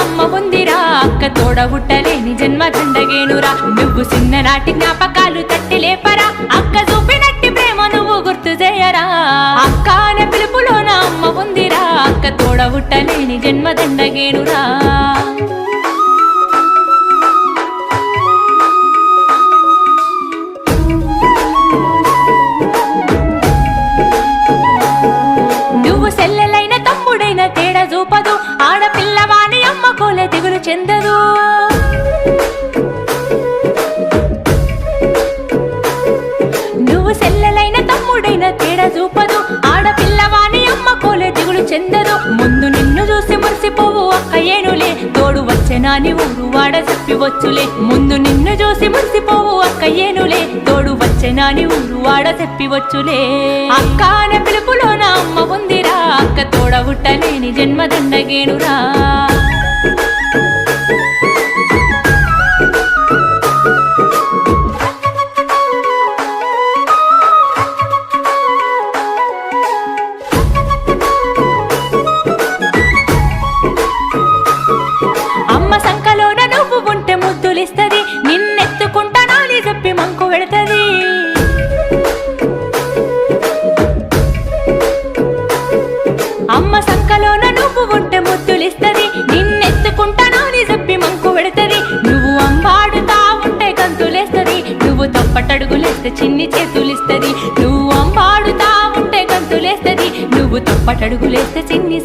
అమ్మ ఉందిరా, అక్క తోడబుట్టలేని జన్మ దండగేనురా. నువ్వు చిన్ననాటి జ్ఞాపకాలు తట్టి లేపరా, అక్క చూపినట్టి ప్రేమ నువ్వు గుర్తు చేయరా. అక్క అనే పిలుపులోన అమ్మ ఉందిరా, అక్క తోడబుట్టలేని జన్మ దండగేనురా. నువ్వు సెల్లెలైన తమ్ముడైన తేడా చూపదు, ఆడపిల్లవాని అమ్మ కోలే దిగులు చెందదు. నువ్వు సెల్లెలైన తమ్ముడైన తేడా చూపదు, ఆడపిల్లవాని అమ్మ కోలే దిగులు చెందదు. ముందు నిన్ను చూసి మురిసిపోవు అక్క ఏనులే, తోడు వచ్చెనాని ఊరు వాడ చెప్పి వచ్చులే. ముందు నిన్ను చూసి మురిసిపోవు అక్క ఏనులే, తోడు వచ్చెనాని ఊరు వాడ చెప్పి వచ్చులే. అక్క అనే పిలుపులోన అమ్మ ఉందిరా, అక్క తోడబుట్టలేని జన్మ దండగేనురా. అమ్మ సంకలోన నువ్వు ఉంటే ముద్దులిస్తది, నిన్నెత్తుకుంటానాని చెప్పి మంకు పెడతది. అమ్మ సంకలోన నువ్వు ఉంటే ముద్దులిస్తది, నిన్నెత్తుకుంటానాని చెప్పి మంకు పెడతది. నువ్వు అంబాడుతా ఉంటే గంతులేస్తది, నువ్వు తప్పటడుగులేస్తే చిన్ని చేతులిస్తది. నువ్వు అంబాడుతా ఉంటే గంతులేస్తది, నువ్వు తప్పటడుగులేస్తే చిన్ని